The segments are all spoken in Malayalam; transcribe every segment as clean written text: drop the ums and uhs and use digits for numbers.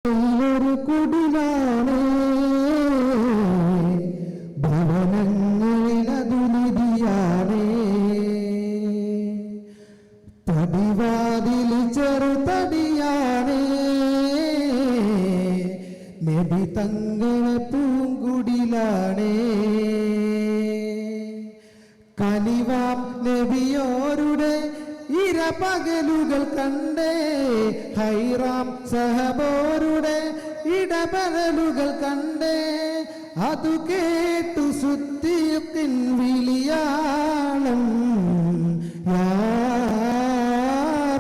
ഒരു കുടിലാണ് ഭവനങ്ങളിലതു നിധിയാണ് പടിവാതിൽ ചെറുതടിയാണ് നബി തങ്ങളെ പൂങ്കുടിലാണ് കനിവാം നബിയോരുടെ ഇരപകലുകൾ കണ്ടേ ഹൈറാം സഹബോരുടെ ഇടപെടലുകൾ കണ്ടേ അതു കേട്ടു സുദ്ദീഖിൻ വിളിയാളം യാ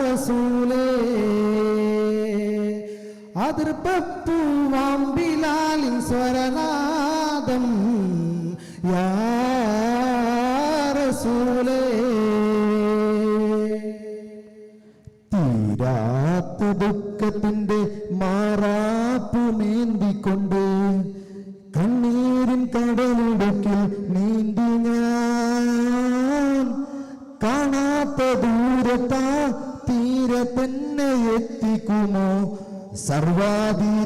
റസൂലേ അതിർപ്പൂവാം ബിലാലിൻ സ്വരനാദം യാ റസൂലേ തീരാത്ത ദുഃഖത്തിന്റെ മാറാപ്പുമേന്തിക്കൊണ്ട് കണ്ണീരിൻ കടലിടുക്കിൽ നീന്തി ഞാൻ കാണാത്ത ദൂരത്താ തീരെ തന്നെ എത്തിക്കുമോ സർവാധിരാജനായ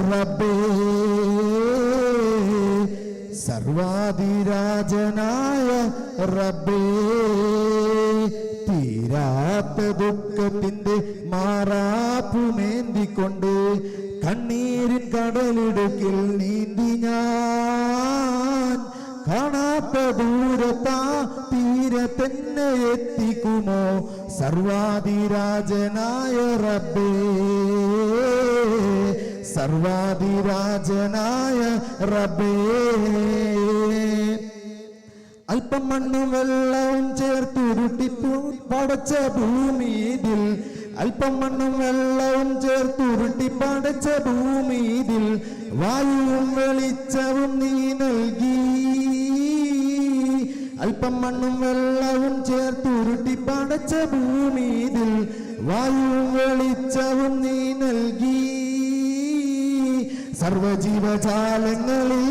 റബ്ബേ സർവാധിരാജനായ റബ്ബേ തീരാത്ത ദുഃഖത്തിന്റെ മാറാപ്പുമേന്തിക്കൊണ്ട് കണ്ണീരിൻ കടലിടുക്കിൽ നീന്തി ഞാൻ കാണാത്ത ദൂരത്താ തീരെ തന്നെ എത്തിക്കുമോ സർവാധിരാജനായ റബ്ബേ സർവാധിരാജനായ റബ്ബേ അല്പം മണ്ണും വെള്ളവും ചേർത്തുരുട്ടിപ്പൂ പടച്ച ഭൂമിയിൽ അല്പം മണ്ണും വെള്ളവും ചേർത്തുരുട്ടി പടച്ച ഭൂമിയിൽ വായുവും വെളിച്ചവും നീ നൽകി അല്പം മണ്ണും വെള്ളവും ചേർത്തുരുട്ടി പടച്ച ഭൂമിയിൽ വായുവും വെളിച്ചവും നീ നൽകി സർവജീവജാലങ്ങളിൽ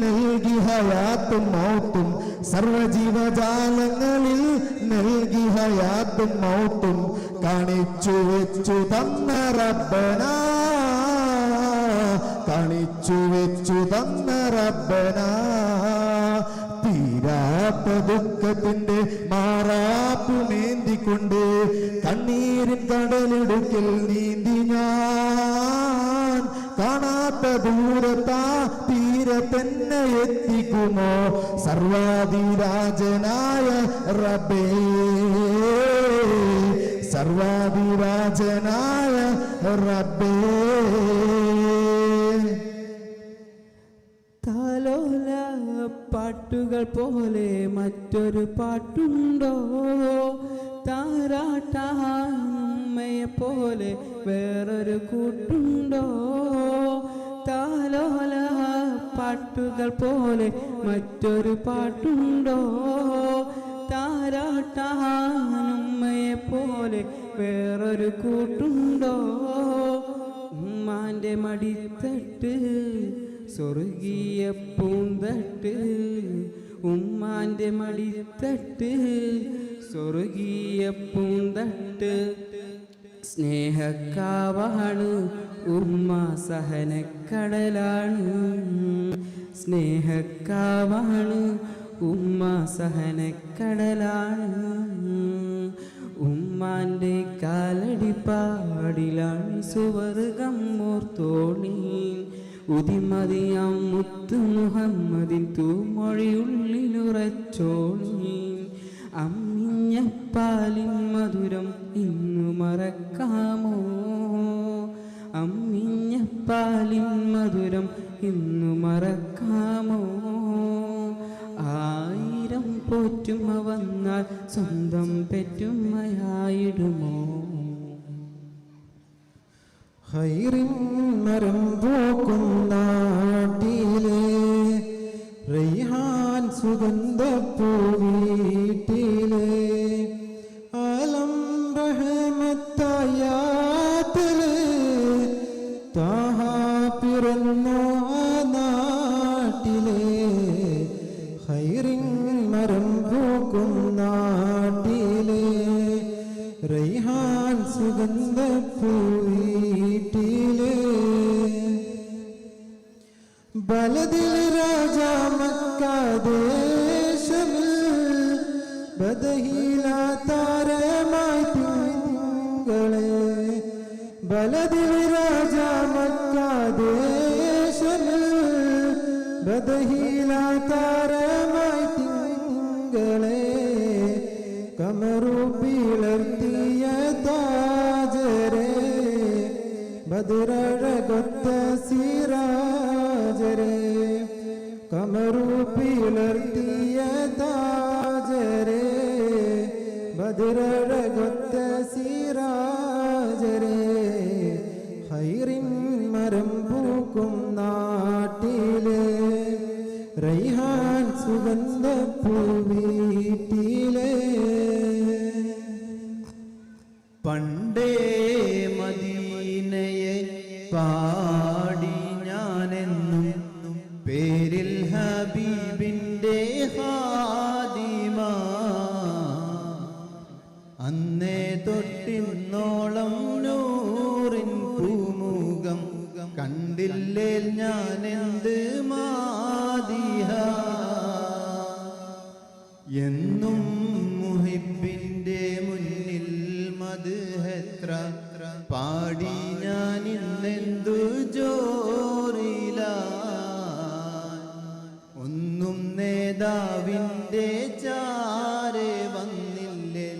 നൽകി ഹയാത്തും മൗത്തും സർവജീവജാലങ്ങളിൽ നൽകി ഹയാത്തും മൗത്തും കാണിച്ചു വെച്ചു തന്ന റബ്ബന കാണിച്ചു വെച്ചു തന്ന റബ്ബന തീരാത്ത ദുഃഖത്തിന്റെ മാറാപ്പുമേന്തിക്കൊണ്ട് കണ്ണീരിൻ കടലിടുക്കിൽ നീന്തി ഞാൻ കാണാത്ത ദൂരത്താ തീരെ തന്നെ എത്തിക്കുമോ സർവാധിരാജനായ റബ്ബേ സർവാധിരാജനായ റബ്ബേ താലോല പാട്ടുകൾ പോലെ മറ്റൊരു പാട്ടുണ്ടോ താരാട്ടാമ്മയെ പോലെ വേറൊരു കൂട്ടുണ്ടോ താലോല പാട്ടുകൾ പോലെ മറ്റൊരു പാട്ടുണ്ടോ താരാട്ടാമ്മയെ പോലെ വേറൊരു കൂട്ടുണ്ടോ ഉമ്മാന്റെ മടിത്തട്ട് സ്വർഗീയ പൂന്തട്ട് ഉമ്മാന്റെ മടിത്തട്ട് സ്വർഗീയ പൂന്തട്ട് സ്നേഹക്കാവാണ് ഉമ്മ സഹനക്കടലാണ് സ്നേഹക്കാവാണ് ഉമ്മ സഹനക്കടലാണ് ഉമ്മാന്റെ കാലടിപ്പാടിലാണ് സുവർഗം ഓർത്തോണി ഉദിമതിയാം മുത്തു മുഹമ്മദിൻ തൂമൊഴിയുള്ളിലുറച്ചോണി അമ്മിഞ്ഞപ്പാലിൻ മധുരം ഇന്നു മറക്കാമോ അമ്മിഞ്ഞപ്പാലിൻ മധുരം ഇന്നു മറക്കാമോ ആയിരം പോറ്റുമ്മ വന്നാൽ സ്വന്തം പെറ്റുമ്മയായിടുമോ ഹൈറിൻ മരം പൂക്കുന്ന നാട്ടിലെ റൈഹാൻ സുഗന്ധപ്പൂവീട്ടിലെ അലം റഹ്മത്തായാത്തിലെ താഹ പിറന്നു ആ നാട്ടിലെ ഹൈറിൻ മരം പൂക്കുന്ന നാട്ടിലെ റൈഹാൻ സുഗന്ധപ്പൂവീട്ടിലെ ബലദിൽ രാജ മക്കാദേശമിൽ ബദഹീല താരമായി തിങ്കളെ ബലദിൽ രാജ മക്കാദേശമിൽ ബദഹീല താരമായി തിങ്കളെ കമറു പിളർത്തിയ താജരെ ബദറഴകൊത്ത സിരാജരെ കമറു പിളർത്തിയ താജരെ ബദറഴകൊത്ത സിരാജരെ ഹൈറിൻ മരം പൂക്കും നാട്ടിലെ റൈഹാൻ സുഗന്ധ പൂവീട്ടിലെ പണ്ടേ മദീനയെ പാടി ഞാനെന്നും പേരിൽ ഹബീബിൻ്റെ ഹാദിമ അന്നേ തൊട്ടിന്നോളം നൂറിൻ പൂമുഖം കണ്ടില്ലേ ഞാനെന്ത് മാദിഹ എന്നും മുഹിബിൻ്റെ മുന്നിൽ മദ്ഹെത്ര പാടി ഞാൻ ഇന്നെന്തു ജോറില ഒന്നും നേതാവിൻ്റെ ചാരെ വന്നില്ലേ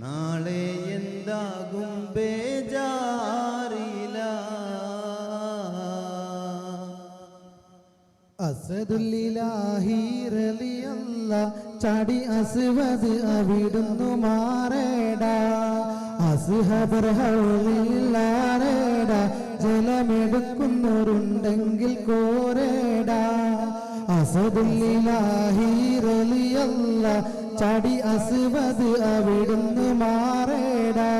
നാളെ എന്താകും ബേജാറില അസദുല്ലിലാഹി റളിയല്ലാഹ് ചാടി അസ്വദ് അവിടുന്നു മാറേടാ അസ്ഹബർ ഹൗലില്ലാറേടാ ജലമെടുക്കുന്നവരുണ്ടെങ്കിൽ കോരേടാ അസദുല്ലിലാഹി റളിയല്ലാഹ് ചാടി അസ്വദ് അവിടുന്നു മാറേടാ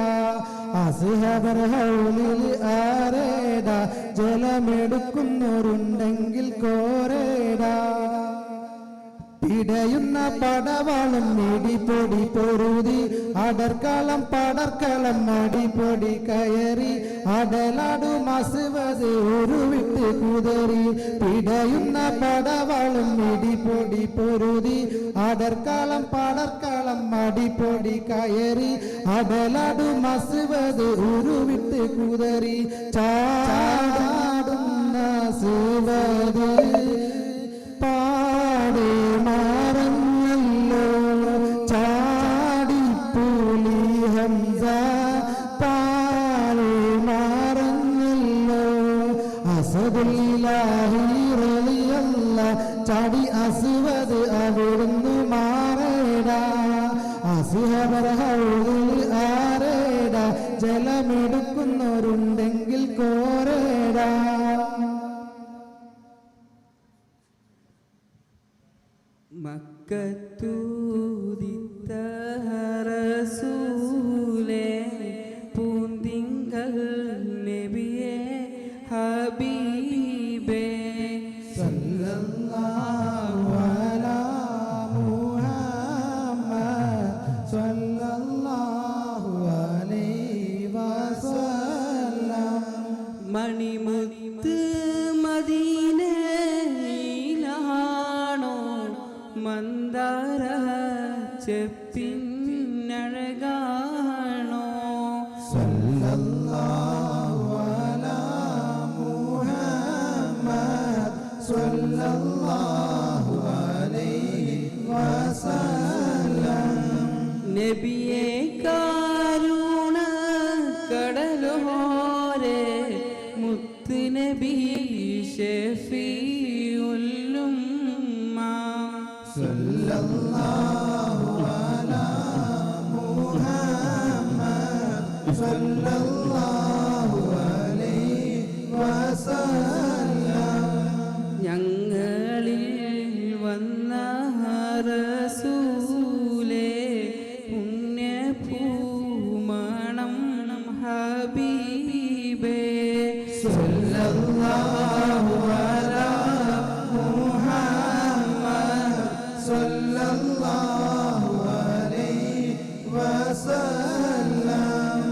അസ്ഹബർ ഹൗലിൽ ആരേടാ ജലമെടുക്കുന്നവരുണ്ടെങ്കിൽ കോരേടാ പിടയുന്ന പടവാളും ഇടിപ്പൊടി പൊരുതി അടർക്കളം പടർക്കളം അടിപ്പൊടി കയറി അടലാടും അസ്വദ് ഉരുവിട്ട് കുതറി പിടയുന്ന പടവാളും ഇടിപ്പൊടി പൊരുതി അടർക്കളം പടർക്കളം അടിപ്പൊടി കയറി അടലാടും അസ്വദ് ഉരുവിട്ട് കുതറി ചാടുന്ന അസ്വദ് പാടെ മാറഞ്ഞല്ലോ ചാടിപ്പൂലി ഹംസ പാടെ മാറഞ്ഞല്ലോ അസദുല്ലിലാഹി റളിയല്ലാഹ് ചാടി അസ്വദ് അവിടുന്ന് മാറേടാ അസ്ഹബർ ഹൗലിൽ ആരേടാ ജലമെടുക്കുന്നവരുണ്ടെങ്കിൽ കോരേടാ മക്കത്തൂദിത്ത റസൂലേ പൂന്തിങ്കൾ നബിയേ ഹബീബേ സല്ലല്ലാഹു അലാ മുഹമ്മദ് സല്ലല്ലാഹു അലൈഹി വസല്ലം മണിമുത്ത് മദീനയിലാണോ മന്ദാര ചെപ്പിന്നഴകാണോ സല്ലല്ലാഹു അലാ മുഹമ്മദ് സല്ലല്ലാഹു അലൈഹി വസല്ലം നബിയെ കാരുണ കടലോരെ മുത്ത് നബി ഷഫീഉൽ ഉമ്മ സല്ലല്ലാഹു അലാ മുഹമ്മദ് സല്ലല്ലാഹു അലൈഹി വസല്ലം ഞങ്ങളിൽ വന്ന റസൂലേ പുണ്യപൂമണം ഹബീബേ സല്ലല്ലാഹു അലാ മുഹമ്മദ് സല്ലല്ലാഹു അലൈഹി വസല്ലം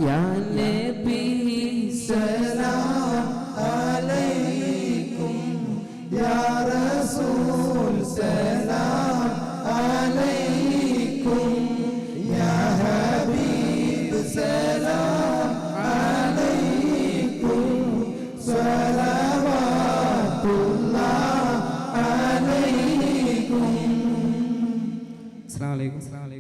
യാ നബി സലാം അലൈക്കും യാ സലാം അലൈക്കും സ്വലവാത്തുല്ലാഹ് അലൈക്കും. അസ്സലാമു അലൈക്കും.